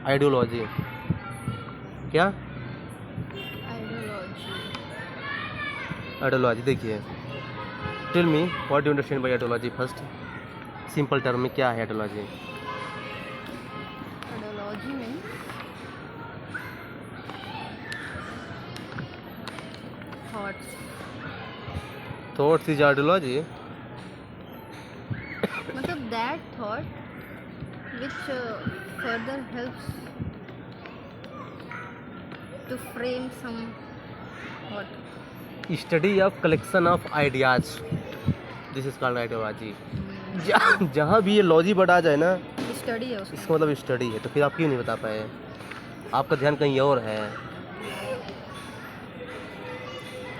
Ideology क्या? Ideology. Ideology देखिए, tell me what you understand by ideology first, simple term में क्या है आइडियोलॉजी? आइडियोलॉजी में थॉट्स, थॉट्स इज आइडियोलॉजी? मतलब that thought which further helps to frame some what study of collection of ideas, this is called ideology. जहाँ भी ये logy word आ जाए ना, स्टडी है उसका। इसका मतलब स्टडी है। तो फिर आप क्यों नहीं बता पाए? आपका ध्यान कहीं और है।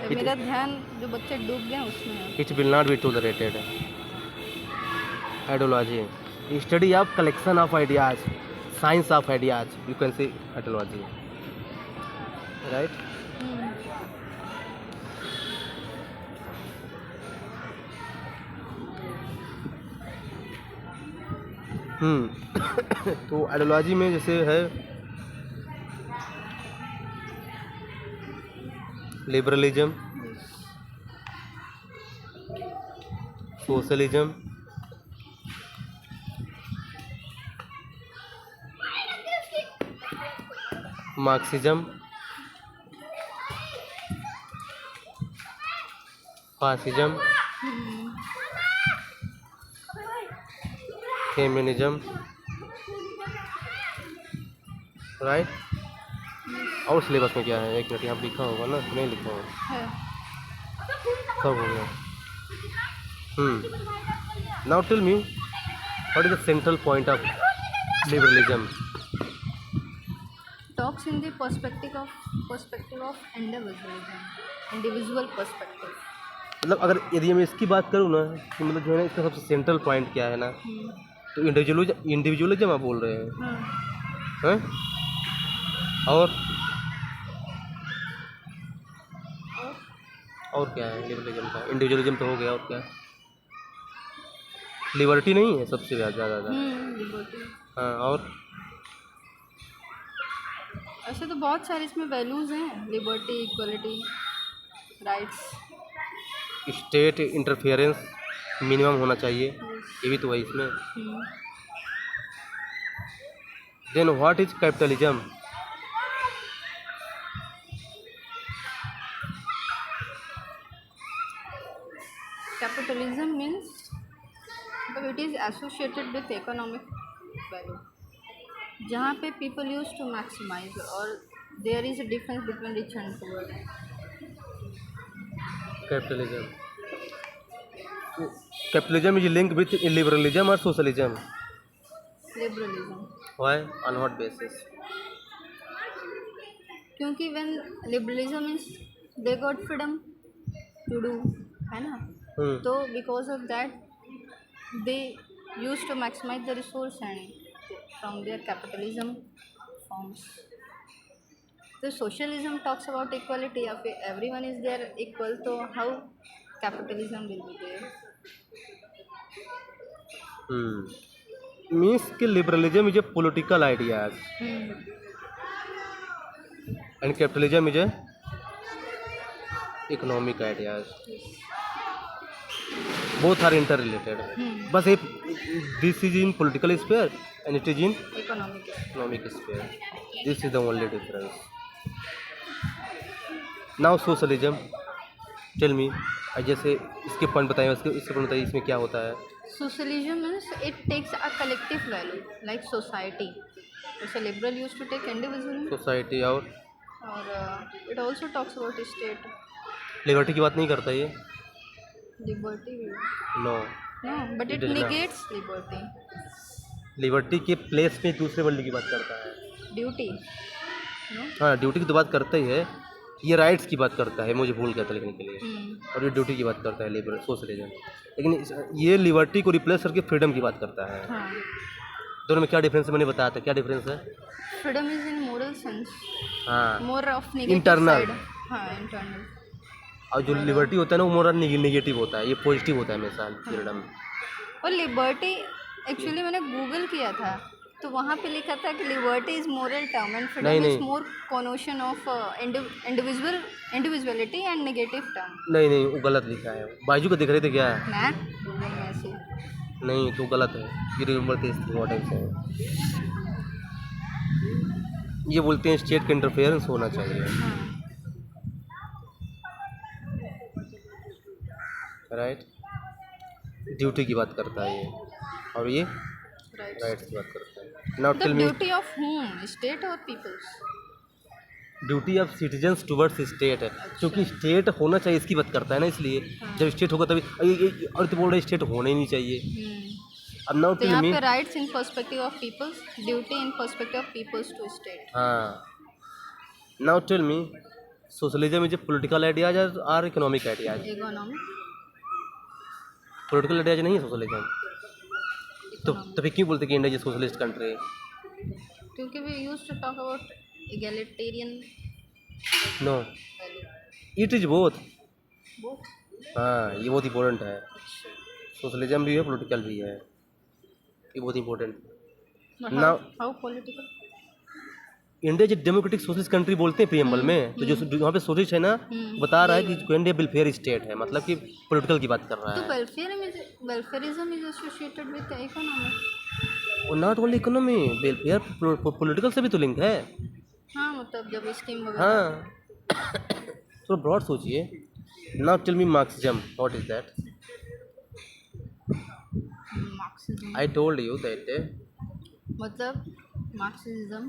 मेरा ध्यान जो बच्चे डूब गए हैं उसमें है। It will not be tolerated. Ideology study of collection of ideas, science of ideas, you can से आइडियोलॉजी, राइट? तो आइडियोलॉजी में जैसे है liberalism, socialism, Marxism, fascism, feminism, right? और सिलेबस में क्या है? एक मिनट, यहाँ लिखा होगा ना? नहीं लिखा होगा, है। सब हो गया। Now tell me what is the central point of liberalism? Talks in the perspective of individual perspective। मतलब अगर यदि मैं इसकी बात करूँ ना, कि मतलब जो है ना, इसका सबसे सेंट्रल पॉइंट क्या है ना, तो इंडिविजुअलिज्म आप बोल रहे हैं, हैं? और क्या है लिबरलिज्म का? इंडिविजुअलिज्म तो हो गया, और क्या है? लिबर्टी नहीं है सबसे ज़्यादा? लिबर्टी। हाँ, और ऐसे तो बहुत सारे इसमें वैल्यूज हैं, liberty, equality, rights. State interference minimum होना चाहिए, ये भी तो है इसमें। Then what is capitalism? Capitalism means मतलब it is associated with economic value, जहाँ पे पीपल यूज टू मैक्सिमाइज और there is a difference between rich and poor. Capitalism, capitalism is link with liberalism और socialism. Liberalism, why, on what basis? क्योंकि when liberalism means they got freedom to do, है ना? तो because of that they use to maximise the resource and from their capitalism forms. The socialism talks about equality. If everyone is there equal, so how capitalism will be there? Means कि liberalism is a political ideas and capitalism is a economic ideas, both are interrelated. बस एक this is in political sphere and it is in economic sphere. This is the only difference. Now socialism, tell me, जैसे इसके point बताइए, इसके point बताइए, इसमें क्या होता है? Socialism means it takes a collective value like society. So liberal used to take individual society, और it also talks about state. Liberty की बात नहीं करता ये? Liberty, no, but it negates liberty. Liberty के प्लेस में दूसरे वर्ल्ड की बात करता है। ड्यूटी, हाँ, ड्यूटी की तो बात करता ही है। ये राइट्स की बात करता है, मुझे भूल गया था लिखने के लिए। और ये ड्यूटी की बात करता है लिबरल सोशलिज्म, लेकिन ये लिबर्टी को रिप्लेस करके फ्रीडम की बात करता है। दोनों में क्या डिफरेंस है मैंने बताया था, क्या डिफरेंस है? Freedom is in moral sense, हाँ, more of negative internal. Side. हाँ, इंटरनल। और जो लिबर्टी होता है ना, वो मोरल नेगेटिव होता है, ये पॉजिटिव होता है हमेशा फ्रीडम। और लिबर्टी एक्चुअली मैंने गूगल किया था तो वहाँ पे लिखा था कि liberty is moral term and नहीं, फ्रीडम इज नहीं। More connotation of individuality and negative term. नहीं वो गलत लिखा है। बाजू को दिख रहे थे क्या? मैं नहीं ऐसे। नहीं तो गलत है। ये रिमेंबर दिस व्हाट आई से ये बोलते हैं स्टेट का इंटरफेरेंस होना चाहिए, हाँ राइट। ड्यूटी की बात करता है ये, और ये राइट। राइट्स की बात करता है। Now the tell me duty of home state और peoples. Duty of citizens towards state है, क्योंकि स्टेट होना चाहिए इसकी बात करता है ना, इसलिए हाँ। जब स्टेट होगा तभी और तो बोल रहे स्टेट होना ही नहीं चाहिए। अब नाउ तो टेल यहाँ मी पे rights in perspective of peoples, duty in perspective of peoples to state. हाँ, now tell me socialism is a political ideas और economic ideas? Economic. Political ideas नहीं है सोशलिज्म, तो फिर क्यों बोलते कि इंडिया इज सोशलिस्ट कंट्री? क्योंकि we used to talk about egalitarian नो, value it is both. both। हाँ, ये बहुत इंपॉर्टेंट है। सोशलिज्म भी है, पॉलिटिकल भी है, ये बहुत important. But Now- how political? India जो डेमोक्रेटिक सोशलिस्ट कंट्री बोलते हैं प्रीएम्बल में, तो जो वहाँ पे सोशलिस्ट है ना, बता रहा है कि इंडिया वेलफेयर स्टेट है, मतलब कि पॉलिटिकल की बात कर रहा तो है। Welfarism is associated with economic. और not only economy, welfare political से भी तो लिंक है। हाँ मतलब जब स्कीम वगैरह। हाँ, थोड़ा ब्रॉड सोचिए। Now tell me Marxism, what is that? Marxism I told you that मतलब मार्क्सिज्म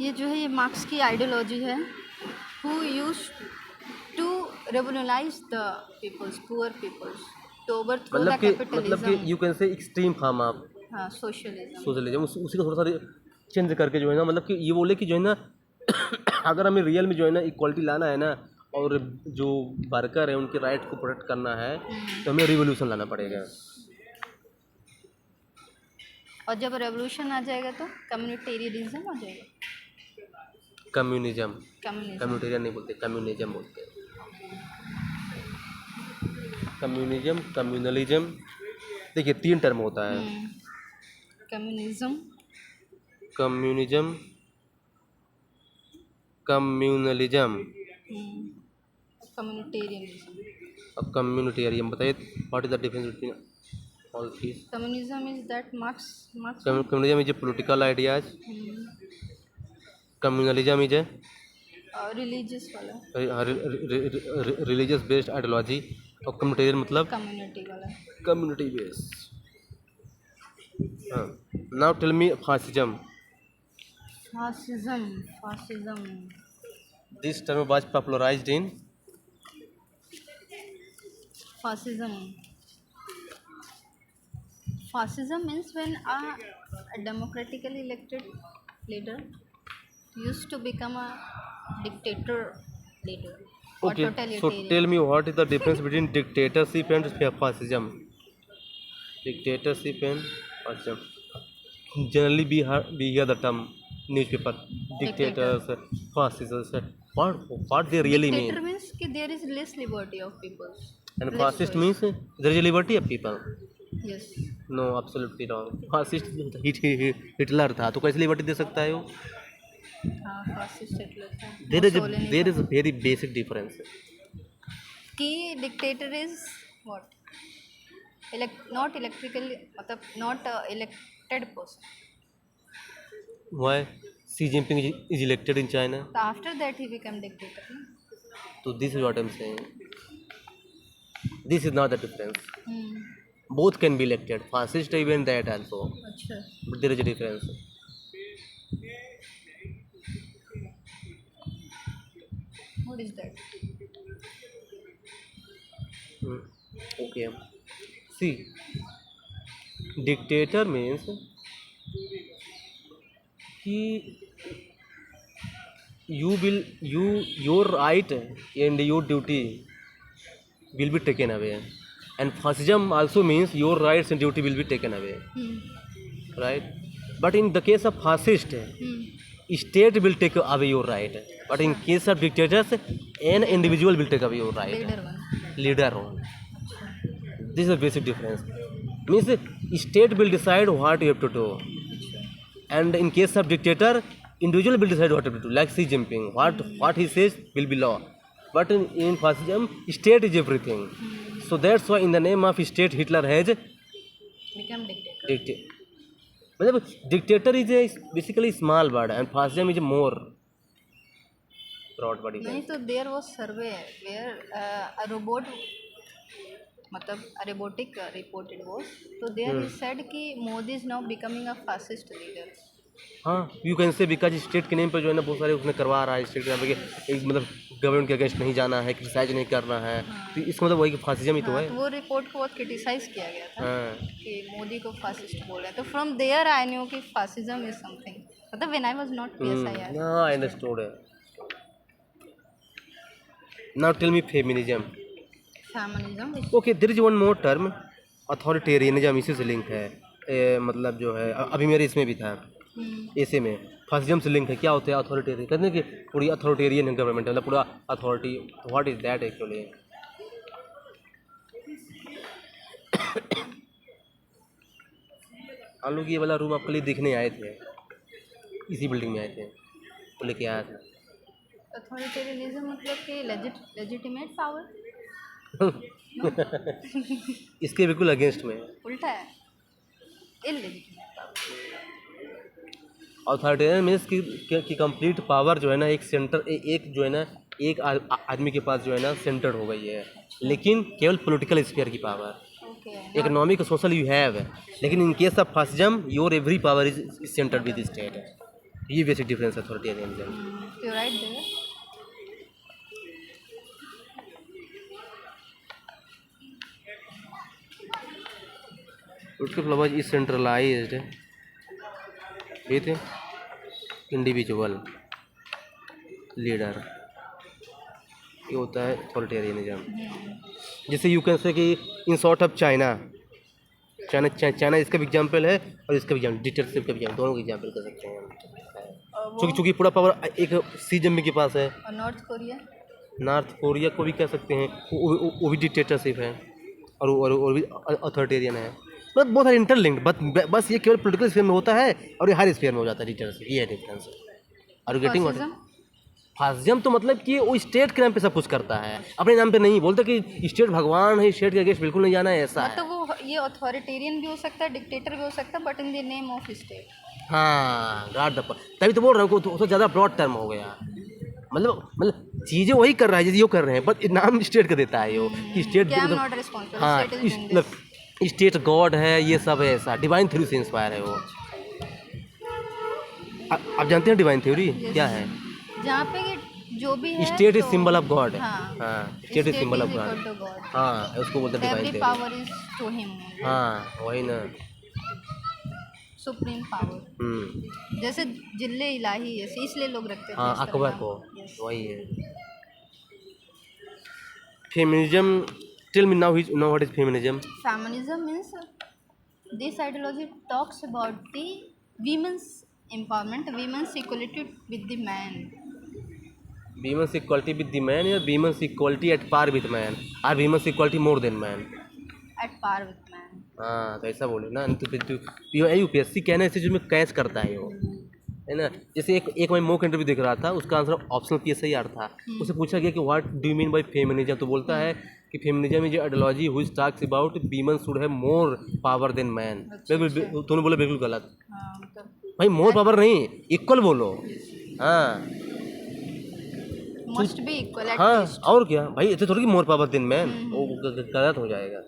ये जो है ये मार्क्स की आइडियोलॉजी है, who use to revolutionise the peoples, poor peoples, to overthrow the मतलब कि capitalism. You can say extreme form of हाँ सोशलिज्म। सोशलिज्म, उसी को थोड़ा सा चेंज करके जो है ना, मतलब कि ये बोले कि जो है ना अगर हमें रियल में जो है ना इक्वालिटी लाना है ना, और जो वर्कर है उनके राइट को प्रोटेक्ट करना है, तो हमें रिवोल्यूशन लाना पड़ेगा। और जब रेवोल्यूशन आ जाएगा तो कम्युनिटेरियनिज्म आ जाएगा। कम्युनिज्म, कम्युनिज्म कम्युनिटेरियन नहीं बोलते, कम्युनिज्म बोलते हैं। कम्युनिज्म, कम्युनलिज्म, देखिए 3 टर्म होता है। Communism, communism, communalism communitarianism. और कम्युनिटेरियन। बताइए what is the difference between all these? Communism is that Marx communism is a political ideas, communalism is a religious वाला, रिलीजियस बेस्ड आइडियोलॉजी, और communitarian मतलब community वाला। Community based. हाँ, now tell me fascism. Fascism this term was popularised in Fascism means when a democratically elected leader used to become a dictator leader or Okay, so totalitarian. tell me what is the difference between dictatorship and fascism? Dictatorship and fascism. Generally, we hear the term newspaper dictators, fascists. What they really mean? Dictator means कि there is less liberty of people. And less fascist choice. means there is a liberty of people. Yes. No, absolutely wrong. Fascist Hitler था, तो कैसे liberty दे सकता है वो? हाँ fascist Hitler था। There is Mussolini a very basic difference. कि dictator is what? Not electrically मतलब not elected person. Why? Xi Jinping is elected in China. So after that he became dictator. No? So this is what I'm saying. This is not the difference. Hmm. Both can be elected. Fascist even that also. अच्छा. But there is a difference. What is that? Okay. See, dictator means कि your right and your duty will be taken away, and fascism also means your rights and duty will be taken away, right? But in the case of fascist, state will take away your right, but in case of dictators, an individual will take away your right. Leader one. Leader one. This is a basic difference. Means state will decide what you have to do, and in case of dictator, individual will decide what to do, like Xi Jinping, what he says will be law. But in fascism, state is everything. So that's why in the name of state Hitler has become dictator. मतलब dictator is a basically small word and fascism is a more broad word. नहीं तो there was survey where a robot मतलब a robotic report it was, तो there he said कि Modi is now becoming a fascist leader. हाँ, you can say because state के name पर जो है ना बहुत सारे उसने करवा रहा है, स्टेट के नाम पे कि एक मतलब गवर्नमेंट के अगेंस्ट नहीं जाना है, क्रिटिसाइज नहीं करना है, तो इसका मतलब वही फासिज्म ही तो है. तो वो रिपोर्ट को बहुत क्रिटिसाइज किया गया था हाँ, कि मोदी को फासिस्ट बोल रहे हैं. तो फ्रॉम देयर आई न्यू कि फासिज्म इज समथिंग, मतलब when I was not PSI. हाँ, I understood. Now tell me feminism. Feminism okay, there is one more term, authoritarianism, इसी से लिंक है. मतलब जो है अभी मेरे इसमें भी था, ऐसे में फासिज्म से लिंक है. क्या होता है अथॉरिटेरियन? कहते हैं कि पूरी अथॉरिटेरियन है गवर्नमेंट, मतलब पूरा authority. What is that actually? हम लोग ये वाला रूम आपके लिए देखने आए थे, इसी बिल्डिंग में आए थे, तो लेके आया था. अथॉरिटेरियनिज्म मतलब कि लेजिटिमेट पावर, इसके बिल्कुल अगेंस्ट में है. उल्टा है, इलेजिटिमेट पावर. अथॉरिटेरियन मीन्स कि कंप्लीट पावर जो है ना एक सेंटर, एक जो है ना एक आदमी के पास जो है ना सेंटर हो गई है, लेकिन केवल पॉलिटिकल स्फीयर की power. Okay, economic social you have, लेकिन in case of fascism your every power is centred with state. ये बेसिक डिफरेंस है अथॉरिटेरियनिज्म. You right there. उसके अलावा is centralised with individual leader, ये होता है अथॉरिटेरियनिज्म. जैसे यू कैन से कि इन शॉर्ट ऑफ चाइना इसका भी एग्जाम्पल है और इसका भी एग्जाम्पल, डिक्टेटरशिप का भी एग्जाम्पल, दोनों का एग्जाम्पल कर सकते हैं हम. चूँकि पूरा पावर एक सी जिनपिंग के पास है. और नॉर्थ कोरिया को भी कह सकते हैं, वो भी डिक्टेटरशिप है और भी अथॉरिटेरियन है. मतलब बहुत सारे इंटरलिंक्ड, बस ये केवल पॉलिटिकल स्फीयर में होता है और ये हर स्फीयर में हो जाता है डिक्टेटरशिप. ये है difference. Are you getting what? Fascism तो मतलब कि वो स्टेट के नाम पे सब कुछ करता है, अपने नाम पे नहीं बोलता कि स्टेट भगवान है, स्टेट के अगेंस्ट बिल्कुल नहीं जाना है, ऐसा है. तो वो ये अथॉरिटेरियन भी हो सकता है, डिक्टेटर भी हो सकता है, but in the name of state. हाँ, गार्ड द, तभी तो बोल रहा हूँ तो ज़्यादा ब्रॉड टर्म हो गया. मतलब चीज़ें वही कर रहा है जैसे यो कर रहे हैं, बट नाम स्टेट का देता है यो कि स्टेट. Not responsible. हाँ, स्टेट गॉड है, ये सब है, ऐसा डिवाइन थ्योरी से इंस्पायर है वो. आप जानते हैं डिवाइन थ्योरी क्या है? जहाँ पे जो भी है state is symbol of god. हाँ, state is symbol of god. हाँ, उसको बोलते हैं divine theory. Power is to him. हाँ, वही ना, सुप्रीम पावर. जैसे जिल्ले इलाही ऐसे इसलिए लोग रखते थे. हाँ, अकबर को. वही है feminism. Tell me now what is feminism? Feminism means this ideology talks about the women's empowerment, women's equality with the man. Women's equality with the man, या women's equality at par with man, or women's equality more than man? At par with man. हाँ, तो ऐसा बोले ना. तो UPSC कहना ऐसे जो में कैच करता है वो, है ना. जैसे एक मैं मॉक इंटरव्यू देख रहा था, उसका आंसर ऑप्शनल पीएसआईआर था. उसे पूछा गया कि what do you mean by feminism, तो बोलता है कि feminism is ideology which talks about women should have more power than man. तूने बोला बिल्कुल गलत. भाई मोर पावर नहीं, इक्वल बोलो. हाँ, मस्ट बी इक्वल. हाँ, और क्या भाई, ऐसे थोड़ी कि मोर पावर देन मैन, वो गलत हो जाएगा.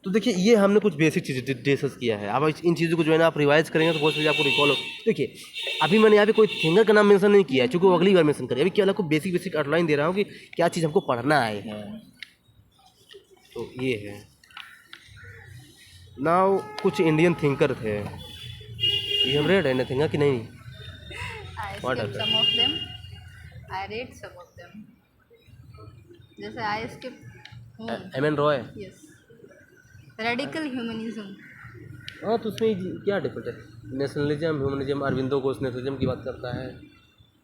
तो देखिए, ये हमने कुछ बेसिक चीज़ें डिस्कस किया है. अब इन चीज़ों को जो है ना आप रिवाइज करेंगे तो बहुत चीज़ आपको रिकॉल हो. देखिए, अभी मैंने यहाँ पे कोई थिंगर का नाम मेंशन नहीं किया है, चूँकि वो अगली बार मेंशन करें. अभी केवल आपको बेसिक आउटलाइन दे रहा हूँ कि क्या चीज़ हमको पढ़ना है. तो ये है नाउ. कुछ इंडियन थिंकर थे, You have read anything कि नहीं? I skipped some of them. I read some of them. जैसे I skipped M.N. Roy. Yes. Radical humanism. हाँ, तो उसमें क्या डिफरेंस है? Nationalism, humanism. Aurobindo Ghosh nationalism की बात करता है.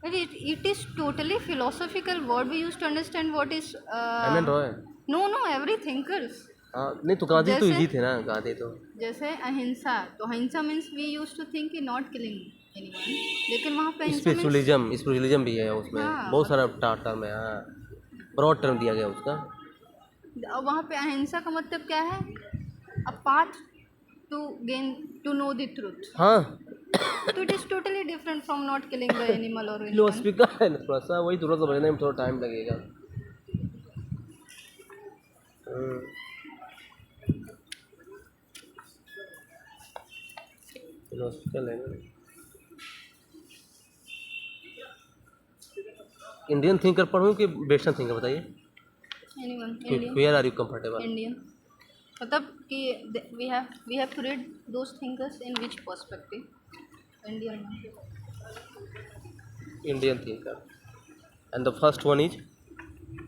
But it is totally philosophical word we use to understand what is. M.N. Roy. No, every thinkers. हाँ नहीं तो गांधी तो जैसे- इजी थे ना, गांधी तो जैसे अहिंसा, तो ahimsa means we use to think not killing anyone, लेकिन वहाँ पे अहिंसा मीन्स स्पिरिचुअलिज्म भी है उसमें, हाँ, बहुत सारा टर्म है, हाँ ब्रॉड टर्म दिया गया उसका। वहाँ पे अहिंसा का मतलब क्या है? A path to gain to know the truth. हाँ तो it is totally different from not killing the animal और एनीवन। फिलोसफी का है ना थोड़ा सा, वही थोड़ा सा समझने में थोड़ा टाइम लगेगा। फिलोसफिकल है ना। इंडियन थिंकर पढ़ूँ कि वेस्टर्न थिंकर बताइए? Anyone, Indian. Where are you comfortable? Indian मतलब कि we have to read those thinkers in which perspective. Indian. Indian thinker and the first one is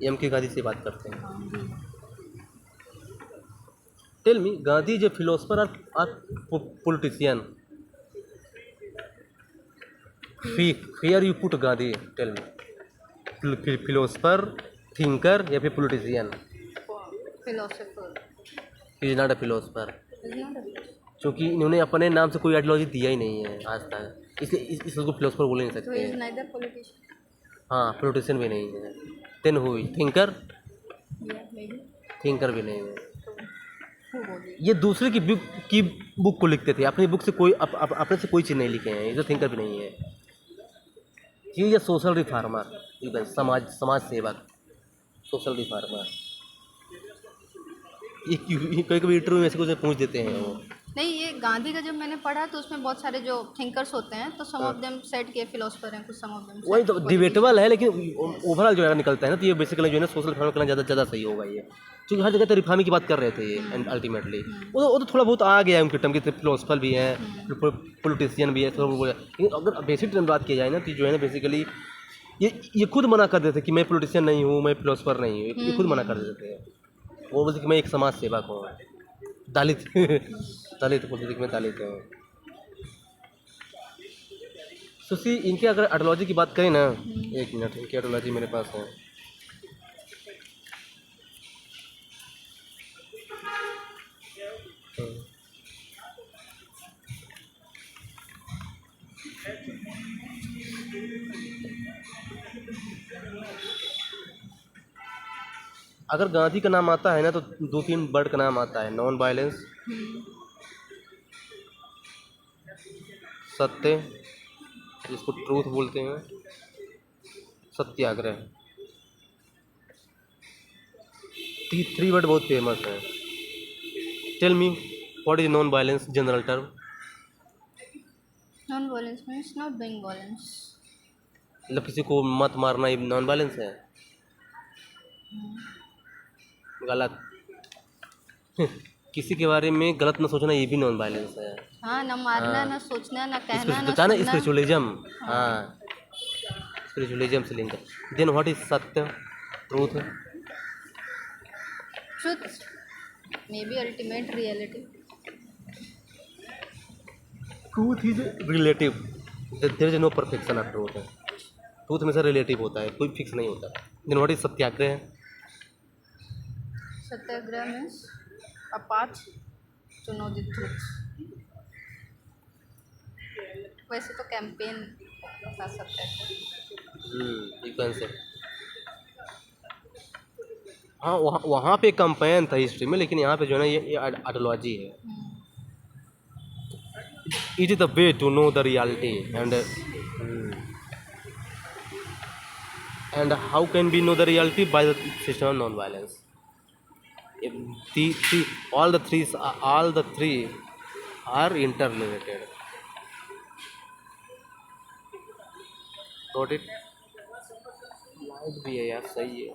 M K Gandhi से बात करते हैं। Tell me, Gandhi is a philosopher और politician? Where you put Gandhi? Tell me, philosopher, thinker या फिर politician? Philosopher. He is not a philosopher, is not a क्योंकि इन्होंने अपने नाम से कोई आइडियोलॉजी दिया ही नहीं है आज तक, इसलिए इसको फिलोसफर बोल नहीं तो सकते इज हैं। नाइदर पॉलिटिशियन हाँ पॉलिटिशियन भी नहीं है। देन हुई थिंकर? या मे बी थिंकर भी नहीं है। हु बोली। ये दूसरे की बुक को लिखते थे, अपनी बुक से कोई अपने से कोई चीज़ नहीं लिखे हैं, ये तो थिंकर भी नहीं है। ये सोशल रिफार्मर, समाज सेवक, सोशल रिफार्मर। ये कभी कभी इंटरव्यू में ऐसे कुछ पूछ देते हैं वो। नहीं, ये गांधी का जब मैंने पढ़ा तो उसमें बहुत सारे जो थिंकर्स होते हैं, तो सम ऑफ देम सेड के फिलोसोफर हैं, कुछ सम ऑफ देम वही तो डिबेटेबल है, लेकिन ओवरऑल जो है निकलता है ना, तो ये बेसिकली जो है ना सोशल रिफॉर्म करना ज़्यादा सही होगा ये, क्योंकि हर जगह तो रिफॉर्म की बात कर रहे थे ये। एंड अल्टीमेटली वो तो थोड़ा बहुत आ गया है उनके टर्म के, फिलोसफर भी हैं, पॉलिटिशियन भी है, लेकिन अगर बेसिक टर्म बात की जाए ना, तो जो है ना बेसिकली ये खुद मना कर देते कि मैं पॉलिटिशियन नहीं हूँ, मैं फिलोसफर नहीं हूँ, ये खुद मना कर देते हैं। वो बोलते कि मैं एक समाज सेवक हूँ, दलित दलित बोलते कि मैं दलित हूँ। सुशी, इनके अगर आइडियोलॉजी की बात करें ना, एक मिनट, इनकी आइडियोलॉजी मेरे पास है। अगर गांधी का नाम आता है ना, तो 2-3 वर्ड का नाम आता है: नॉन वायलेंस, सत्य जिसको ट्रूथ बोलते हैं, सत्याग्रह। 3 वर्ड बहुत फेमस है। Tell me, what is non violence general term? Non violence means not doing violence. मतलब किसी को मत मारना ये नॉन वायलेंस है? गलत। किसी के बारे में गलत ना सोचना, ये भी नॉन वायलेंस है। हाँ, ना मारना, ना सोचना, ना कहना, ना बताया ना, सुनना। स्पिरिचुअलिज्म। हाँ, स्पिरिचुअलिज्म से लिंक है। Then what is satya, truth? Truth may be ultimate reality. Truth is relative, there is no perfection of truth. Truth हमेशा रिलेटिव होता है, कोई फिक्स नहीं होता। Then what is satyagraha? Satyagraha means a path to know the truth. वैसे तो campaign का सत्याग्रह। एक कंसेप्ट। हाँ, वहाँ पे कैंपेन था हिस्ट्री में, लेकिन यहाँ पे जो है ना ये आइडियोलॉजी है। It is the way to know the reality and how can be know the reality? By the system of non violence. All the three are interrelated. Got it? Light भी है यार, सही है।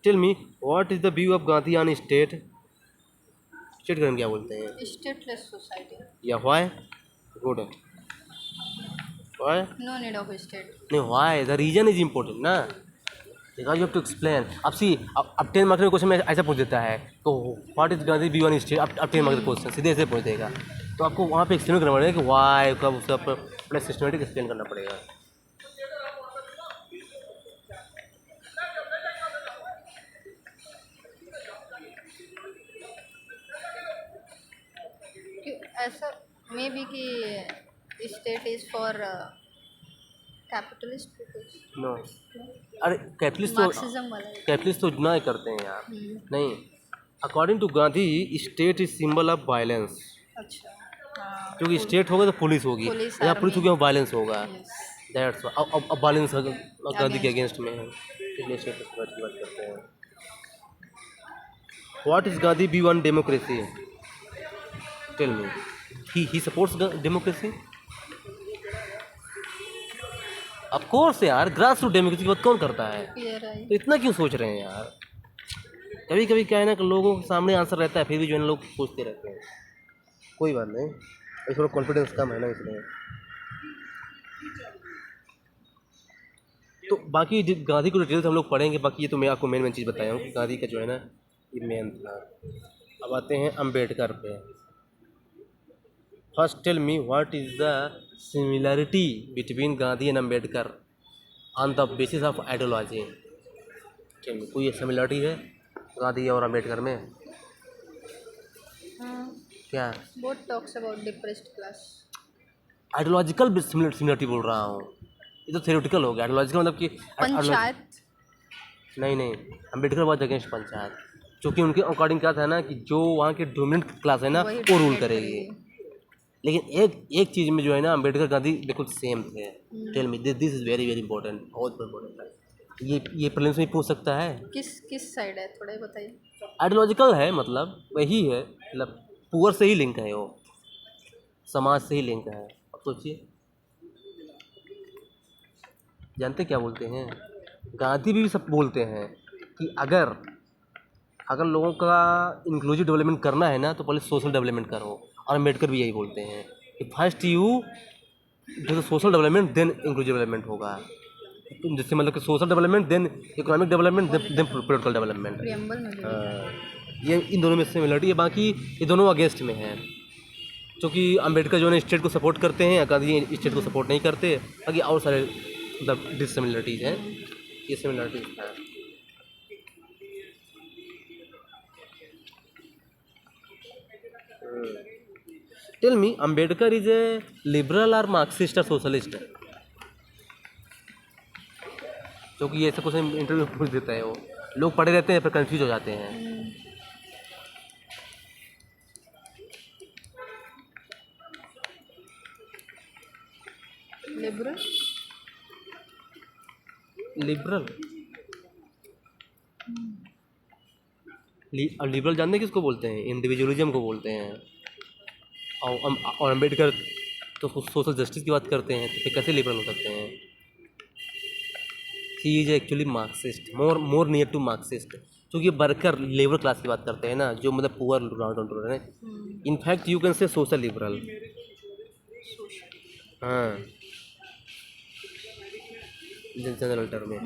Tell me, what is the view of Gandhi on state? State क्या बोलते हैं? Stateless society. या why? Good. Why? No need of state. नहीं, why? The reason is important ना। Because you have to explain. अब 10 मार्क्स में question में ऐसा पूछ देता है, तो what is Gandhi view on state, अब 10 मार्क्स क्वेश्चन सीधे ऐसे पूछ देगा, तो आपको वहाँ पे एक्सप्लेन करना पड़ेगा कि वाई, कब उसका अपना सिस्टमेटिक एक्सप्लेन करना पड़ेगा। ऐसा मे बी कि state is for capitalist no, अरे मार्क्सिज्म वाला है। कैपिटलिस्ट तो ना ही करते हैं यार। हम्म, नहीं, according to Gandhi state is symbol of violence. अच्छा हाँ क्योंकि स्टेट होगा तो पुलिस होगी, पुलिस यहाँ पुलिस आर्मी होगी वायलेंस होगा। यस दैट्स अब वायलेंस गांधी के अगेंस्ट अगेंस्ट में है, इसलिए स्टेट की बात करते हैं। What is Gandhi view on democracy? Tell me. He supports democracy? Of course यार, ग्रास रूट डेमोक्रेसी की बात कौन करता है? क्लियर है तो इतना क्यों सोच रहे हैं यार? कभी कभी क्या है ना कि लोगों के सामने आंसर रहता है, फिर भी जो है ना लोग सोचते रहते हैं। कोई बात नहीं, अभी थोड़ा कॉन्फिडेंस कम है ना इसलिए। तो बाकी गांधी को डिटेल्स हम लोग पढ़ेंगे, बाकी ये तो मैं आपको मेन चीज़ बताया हूँ कि गांधी का जो है ना ये मेन था। अब आते हैं अम्बेडकर पे। First tell me what is the similarity between Gandhi and Ambedkar on the basis of ideology. Tell me, कोई सिमिलरिटी है गांधी और अम्बेडकर में? क्या? Both talks about depressed class ideological similarity बोल रहा हूँ, ये तो थ्योरेटिकल हो गया। आइडियोलॉजिकल मतलब कि पंचायत नहीं, अम्बेडकर बहुत अगेंस्ट पंचायत, क्योंकि उनके अकॉर्डिंग क्या था ना कि जो वहाँ की डोमिनेंट क्लास है ना वही वो रूल dominate करेगी। लेकिन एक चीज़ में जो है ना अम्बेडकर गांधी बिल्कुल सेम थे। Tell me, this is very very important, बहुत इंपॉर्टेंट है। ये प्रीलिम्स में पूछ सकता है। किस साइड है थोड़ा ही बताइए। आइडियोलॉजिकल है, मतलब वही है, मतलब पुअर से ही लिंक है, वो समाज से ही लिंक है। अब सोचिए, जानते क्या बोलते हैं? गांधी भी सब बोलते हैं कि अगर लोगों का इंक्लूसिव डेवलपमेंट करना है ना तो पहले सोशल डेवलपमेंट करो। और अम्बेडकर भी यही बोलते हैं कि first you do social development then inclusive development होगा। जिससे मतलब कि social development then economic development then political development. Preamble में भी ये इन दोनों में सिमिलरिटी है, बाकी ये दोनों अगेंस्ट में हैं। क्योंकि अम्बेडकर जो है स्टेट को सपोर्ट करते हैं, गांधी स्टेट को सपोर्ट नहीं करते। बाकी और सारे मतलब डिससिमिलरिटीज़ हैं, ये सिमिलरिटीज़ हैं। Tell me, Ambedkar is a liberal और मार्क्सिस्ट और सोशलिस्ट? क्योंकि ये ऐसा क्वेश्चन इंटरव्यू में पूछ देता है, वो लोग पढ़े रहते हैं पर कंफ्यूज हो जाते हैं। लिबरल लिबरल लिबरल जानते हैं किसको बोलते हैं? इंडिविजुअलिज्म को बोलते हैं। और अम्बेडकर तो सोशल जस्टिस की बात करते हैं, तो फिर कैसे लिबरल हो सकते हैं? He is actually Marxist, more near to Marxist, क्योंकि वर्कर लेबर क्लास की बात करते हैं ना, जो मतलब पुअर राउंड है। In fact you can say social liberal. हाँ, जनरल टर्म में।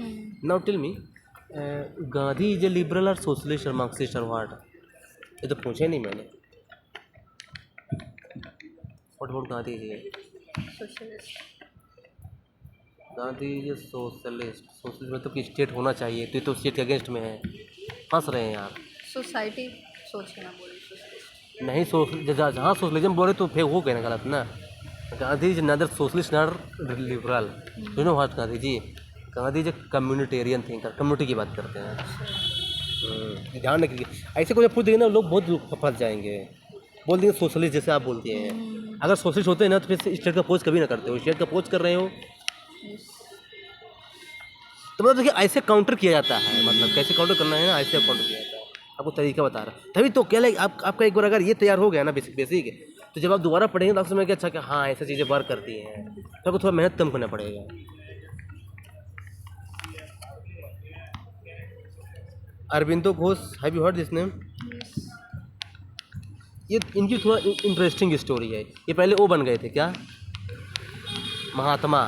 Now tell me, Gandhi is a liberal और सोशलिस्ट और मार्क्सिस्ट और व्हाट? ये तो पूछे नहीं मैंने। What about Gandhi ji? Socialist Gandhi is a socialist मतलब कि स्टेट होना चाहिए, तो ये तो स्टेट के अगेंस्ट में है। हंस रहे हैं यार। सोसाइटी सोच के ना बोले सोशलिस्ट नहीं, जहाँ सोशलिज्म बोले तो फिर वो कहना गलत ना। Gandhi is neither socialist nor liberal. You know what Gandhi ji? Gandhi ji communitarian thinker, community की बात करते हैं। ध्यान रखिए, ऐसे कोई पूछ देंगे ना लोग बहुत फंस जाएंगे, बोल देंगे सोशलिस्ट जैसे आप बोलते हैं। अगर सोशलिस्ट होते हैं ना तो फिर स्टेट का अपोज कभी ना करते हो, स्टेट का अपोज कर रहे हो। तो मतलब देखिए ऐसे काउंटर किया जाता है, मतलब कैसे काउंटर करना है ना, ऐसे काउंटर किया जाता है। आपको तरीका बता रहा, तभी तो क्या लगे आपका एक बार अगर ये तैयार हो गया ना बेसिक, तो जब आप दोबारा पढ़ेंगे तो आप समझ अच्छा कि हाँ ऐसी चीज़ें वर्क करती हैं, तो आपको थोड़ा मेहनत कम करना पड़ेगा। Aurobindo Ghosh, have you heard this name? ये इनकी थोड़ा इंटरेस्टिंग स्टोरी है। ये पहले वो बन गए थे क्या, महात्मा,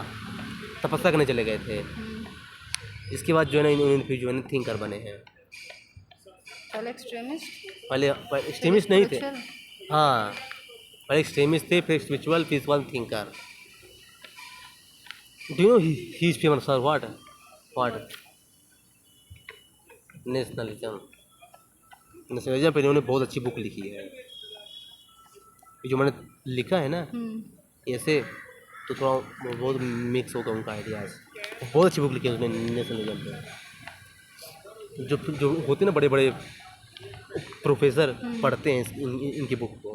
तपस्या करने चले गए थे। इसके बाद जो है ना इन्होंने फिर जो है ना थिंकर बने हैं। पहले एक्सट्रीमिस्ट, पहले एक्सट्रीमिस्ट नहीं थे। हाँ, पहले एक्सट्रीमिस्ट थे, फिर स्पिरिचुअल, फिर one thinker. Do you no he is famous for what? Nationalism. Nationalism पर इन्होंने बहुत अच्छी बुक लिखी है। ये जो मैंने लिखा है ना हम्म ऐसे, तो थोड़ा बहुत मिक्स होगा उनका आइडियाज़। बहुत अच्छी बुक लिखी है उसने नेशनलिज्म पे। जो जो होते हैं ना बड़े बड़े प्रोफेसर पढ़ते हैं इनकी बुक को।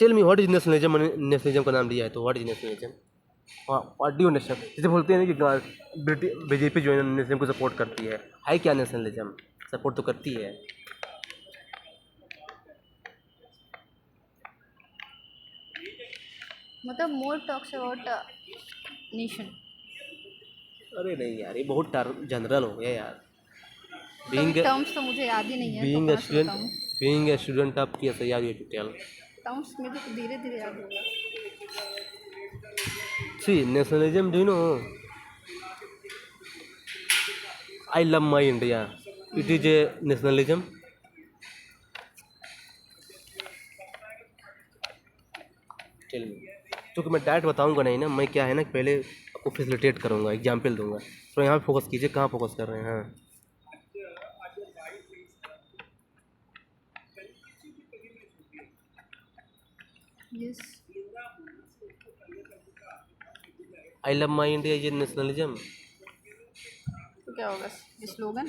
Tell me what is nationalism. Nationalism का नाम दिया है तो व्हाट इज नेशनलिज्म। हाँ, पार्टी और नेशनल जैसे बोलते हैं ना कि बीजेपी जो है नेशनलिज्म को सपोर्ट करती है क्या नेशनलिज्म सपोर्ट तो करती है। मतलब मोर टॉक्स अबाउट नेशन। अरे नहीं यार ये बहुत जनरल हो गया यार। बीइंग टर्म्स तो मुझे याद ही नहीं है, तो बीइंग कहाँ से स्टूडेंट बताऊँ। Being a student of PSIR you to tell. Terms में तो धीरे धीरे याद होगा। See nationalism do you know I love my India it is a nationalism. Tell me क्योंकि मैं डायरेक्ट बताऊंगा नहीं ना, मैं क्या है ना पहले आपको फैसिलिटेट करूंगा एग्जाम्पल दूंगा। तो यहाँ पे फोकस कीजिए, कहाँ फोकस कर रहे हैं। हाँ yes. I love my India ये नेशनलिज्म। तो क्या होगा ये स्लोगन?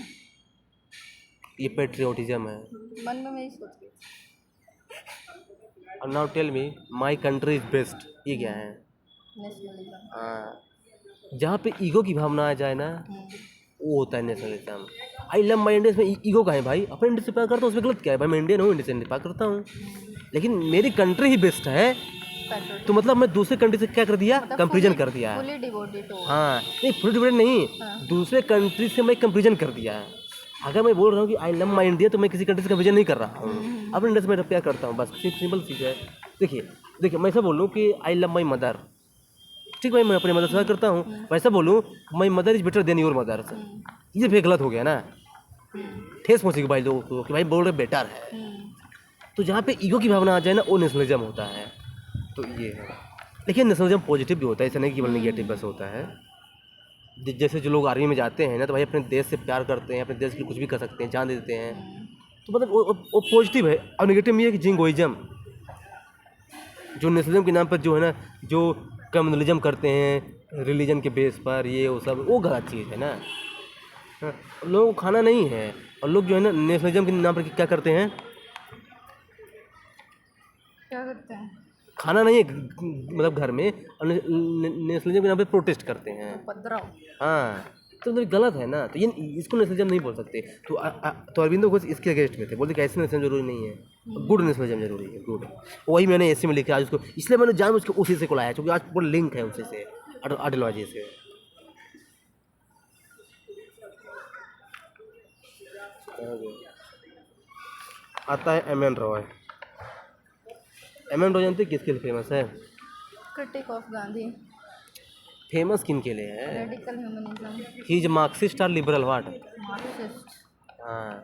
ये पेट्रियोटिज्म है। मन में मैं ही सोच रही थी। और now tell me my country is best ये क्या है। नेशनलिज्म। हाँ जहाँ पे ईगो की भावना आ जाए ना वो होता है nationalism. I love my India इसमें ईगो का है भाई, अपने इंडिया से प्यार करता हूँ उसमें गलत क्या है भाई। मैं इंडियन हूँ, इंडिया से प्यार करता हूँ, लेकिन मेरी कंट्री ही बेस्ट है तो मतलब मैं दूसरे कंट्री से क्या कर दिया, कंपेरिजन कर दिया। फुली डिवोटेड हो। हाँ नहीं फुल डिपेंडेंट नहीं, दूसरे कंट्री से मैं कंपेरिजन कर दिया। अगर मैं बोल रहा हूँ कि आई लव माई इंडिया तो मैं किसी कंट्री से कंपेरिजन नहीं कर रहा हूँ, अपने इंडिया से मैं प्यार करता हूँ, बस सिंपल चीज़ है। देखिए मैं ऐसा बोलूँ कि आई लव माई मदर, ठीक भाई मैं अपनी मदर से प्यार करता हूँ, वैसा बोलूँ my mother is better than your mother, ये भी गलत हो गया ना, ठेस पहुँचेगी भाई लोगों को कि भाई बोल रहे बेटर है। तो जहाँ पे ईगो की भावना आ जाए ना वो नेशनलिज्म होता है। तो ये है, लेकिन नेशनलिज्म पॉजिटिव भी होता है, ऐसा नहीं केवल नेगेटिव बस होता है। जैसे जो लोग आर्मी में जाते हैं ना तो भाई अपने देश से प्यार करते हैं, अपने देश के लिए कुछ भी कर सकते हैं, जान दे देते हैं, तो मतलब वो पॉजिटिव है। और नेगेटिव ये है कि जिंगोइज्म जो नेशनलिज्म के नाम पर जो है ना जो कम्युनलिज्म करते हैं रिलीजन के बेस पर, ये वो सब वो गलत चीज़ है ना। हाँ, लोगों को खाना नहीं है और लोग जो है ना नेशनलिज्म के नाम पर क्या करते हैं, क्या करते हैं? खाना नहीं है मतलब घर में, और नेशनलिज्म के नाम पे प्रोटेस्ट करते हैं। उपद्रव। हाँ तो गलत है ना, तो ये इसको नेशनलिज्म नहीं बोल सकते। तो अरविंदो घोष इसके अगेंस्ट में थे, बोलते कि ऐसे नेशनलिज्म जरूरी नहीं है, गुड नेशनलिज्म जरूरी है, गुड। वही मैंने ऐसे में लिखा आज उसको, इसलिए मैंने जान उसको उसी से को लाया क्योंकि आज पूरा लिंक है उसी से, आइडियोलॉजी से। आता है M N Roy. M N Roy जानते किसके लिए फेमस है? Critic of Gandhi. फेमस किन के लिए है? Radical humanism. He is Marxist और लिबरल व्हाट? मार्क्सिस्ट। हाँ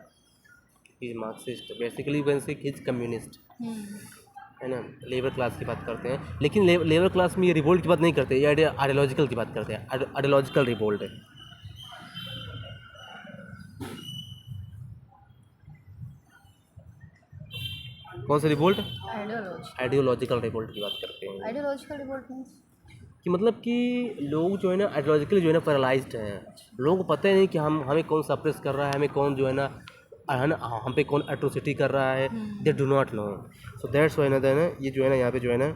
he is Marxist, basically one से ही इज कम्युनिस्ट है ना। लेबर क्लास की बात करते हैं, लेकिन लेबर क्लास में ये रिवोल्ट की बात नहीं करते, ये आइडियोलॉजिकल की बात करते हैं, आइडियोलॉजिकल रिवोल्ट है। कौन सा रिवोल्ट? आइडियोलॉजिकल रिवोल्ट की बात करते हैं। आइडियोलॉजिकल रिवोल्ट मींस कि मतलब कि लोग जो है ना आइडियोलॉजिकली जो है ना पैरालाइज्ड हैं, लोगों को पता ही नहीं कि हमें कौन सप्रेस कर रहा है, हमें कौन जो है ना हम पे कौन एट्रोसिटी कर रहा है, they do not know. So that's why ना ये जो है ना यहाँ पे जो है ना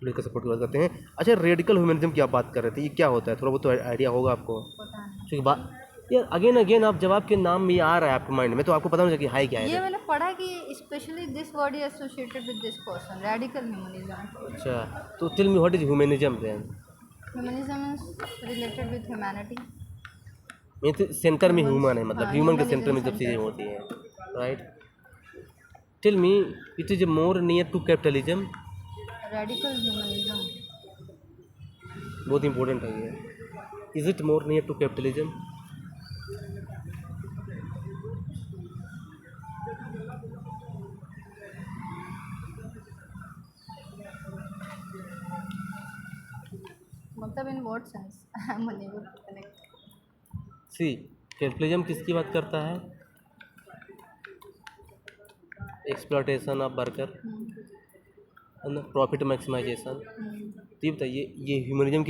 पुलिस का सपोर्ट की बात करते हैं। अच्छा रेडिकल ह्यूमनिज्म की आप बात कर रहे थे, ये क्या होता है? थोड़ा बहुत तो आइडिया होगा आपको पता नहीं। क्योंकि बात यार अगेन आप जब आपके नाम में आ रहा है आपके माइंड में तो आपको पता होना चाहिए कि हाई क्या है। ये मैंने पढ़ा कि specially this word is associated with this person, radical humanism. अच्छा तो tell me what is humanism then? Humanism is related with humanity. Means centre में ह्यूमन है, मतलब हाँ, ह्यूमन के human is सेंटर in में जब चीज़ें center. होती हैं, right. Tell me it is more near to capitalism. Radical humanism. बहुत इंपॉर्टेंट है ये। Is it more near to capitalism? मतलब in what sense? I am unable to connect. See capitalism किसकी बात करता है? एक्सप्लॉयटेशन ऑफ वर्कर, है ना, प्रॉफिट मैक्सिमाइजेशन। तो ये बताइए ये ह्यूमनिज्म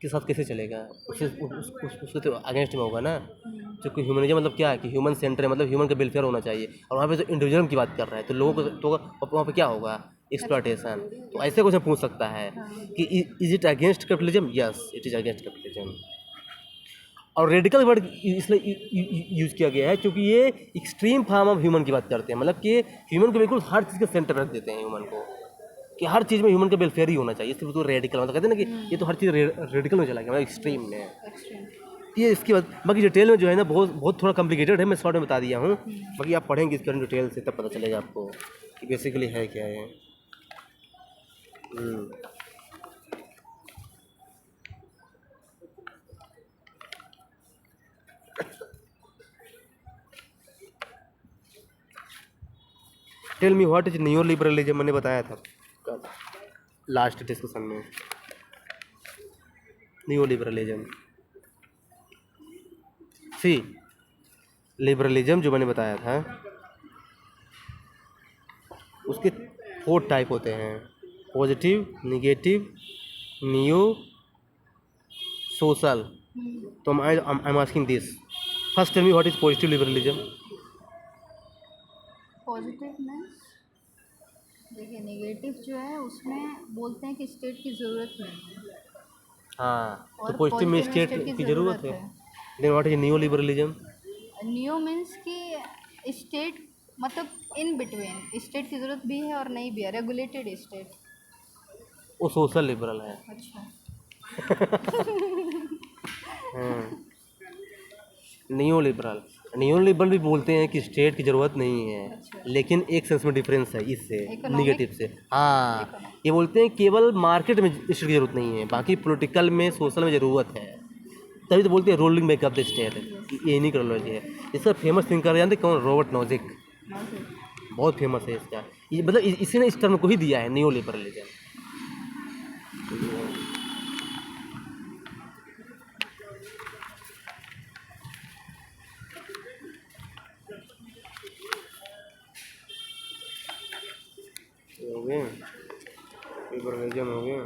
के साथ कैसे चलेगा? उसके तो अगेंस्ट में होगा ना। क्योंकि ह्यूमनिज्म मतलब क्या है कि ह्यूमन सेंटर है, मतलब ह्यूमन का वेलफेयर होना चाहिए, और वहाँ पे तो इंडिविजुअल की बात कर रहा है, तो लोगों को तो वहाँ पे क्या होगा? एक्सप्लॉयटेशन। तो ऐसे क्वेश्चन पूछ सकता है कि is it against capitalism? Yes it is against capitalism. और रेडिकल वर्ड इसलिए यूज़ किया गया है क्योंकि ये एक्सट्रीम फॉर्म ऑफ ह्यूमन की बात करते हैं, मतलब कि ह्यूमन को बिल्कुल हर चीज़ के सेंटर पर रख देते हैं ह्यूमन को, कि हर चीज़ में ह्यूमन का वेलफेयर ही होना चाहिए। सिर्फ तो रेडिकल मतलब कहते हैं ना कि ये तो हर चीज़ रेडिकल में चला गया, मतलब एक्सट्रीम में। ये इसकी बात, बाकी डिटेल में जो है ना बहुत बहुत थोड़ा कॉम्प्लिकेटेड है, मैं शॉर्ट में बता दिया हूँ। बाकी आप पढ़ेंगे इसके बारे में डिटेल से तब पता चलेगा आपको कि बेसिकली है क्या है। Tell me what is neo liberalism, मैंने बताया था लास्ट डिस्कशन में। नियो लिबरलिज्म, सी लिबरलिज्म जो मैंने बताया था उसके 4 टाइप होते हैं, पॉजिटिव, निगेटिव, नियो, सोशल। तो I am asking this, first tell me what is positive liberalism. Positive means देखिए नेगेटिव जो है उसमें बोलते हैं कि स्टेट की ज़रूरत नहीं है। हाँ, तो और पॉजिटिव में पॉजिटिव स्टेट की ज़रूरत है। Then what is neo liberalism. New means कि स्टेट मतलब इन बिटवीन, स्टेट की ज़रूरत भी है और नहीं भी है, रेगुलेटेड स्टेट। वो सोशल लिबरल है। अच्छा। नियो लिबरल, नियो लिबरल भी बोलते हैं कि स्टेट की ज़रूरत नहीं है। अच्छा। लेकिन एक सेंस में डिफरेंस है इससे, Economic? निगेटिव से। हाँ, ये बोलते हैं केवल मार्केट में स्टेट की ज़रूरत नहीं है, बाकी पॉलिटिकल में सोशल में ज़रूरत है। तभी तो बोलते हैं rolling back of the state, ये नहीं क्रोलॉजी है। इसका फेमस थिंकर जानते कौन? रॉबर्ट नोजिक, बहुत फेमस है इसका। ये मतलब इसी ने इस टर्म को ही दिया है नियो लिबरलिज्म। हो गए लिबरलिज्म, हो गया।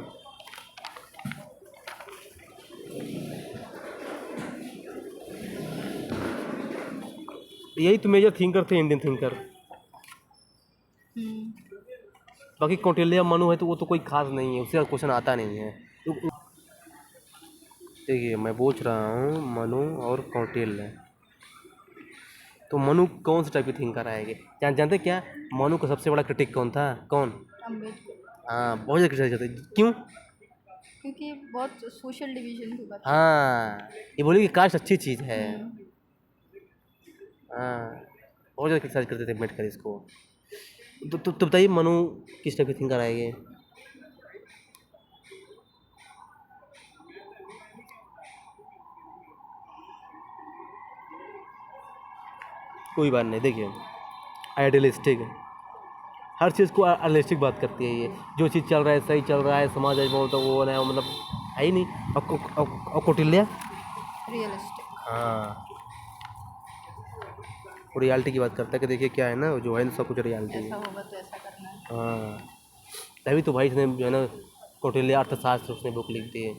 यही तो मेजर थिंकर थे इंडियन थिंकर। बाकी कौटिल्य मनु है तो वो तो कोई खास नहीं है, उससे क्वेश्चन आता नहीं है। देखिए मैं पूछ रहा हूँ मनु और कौटिल्य, तो मनु कौन से टाइप के थिंकर आएंगे? जानते क्या मनु का सबसे बड़ा क्रिटिक कौन था? कौन? अम्बेडकर। हाँ, बहुत ज़्यादा क्रिटिसाइज करते हैं। क्यों? क्योंकि बहुत सोशल डिवीजन की बात। हाँ, ये बोले कि कास्ट अच्छी चीज़ है। हाँ, बहुत ज़्यादा क्रिटिसाइज करते थे अम्बेडकर इसको। तो बताइए मनु किस टाइप के थिंकर आएंगे? कोई बात नहीं, देखिए आइडियलिस्टिक है, हर चीज़ को आइडियलिस्टिक बात करती है ये। जो चीज़ चल रहा है सही चल रहा है, समाज आज बहुत वो ना मतलब है ही नहीं। और कौटिल्य रियलिस्टिक। हाँ, वो रियलिटी की बात करता है कि देखिए क्या है ना, जो है ना सब कुछ रियलिटी है। ऐसा होगा तो ऐसा करना है। हाँ, तभी तो भाई इसने जो है ना कौटिल्य अर्थशास्त्र उसने बुक लिख दी है।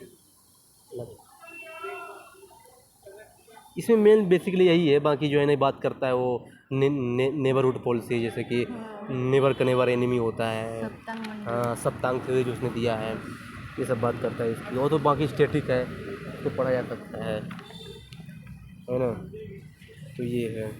इसमें मेन बेसिकली यही है, बाकी जो है ना बात करता है वो नेबरहुड पॉलिसी, जैसे कि नेबर का नेबर एनिमी होता है। हाँ, सप्तांग थ्योरी जो उसने दिया है, ये सब बात करता है इसकी। और तो बाकी स्टैटिक है, उसको पढ़ा जा सकता है ना। तो ये है।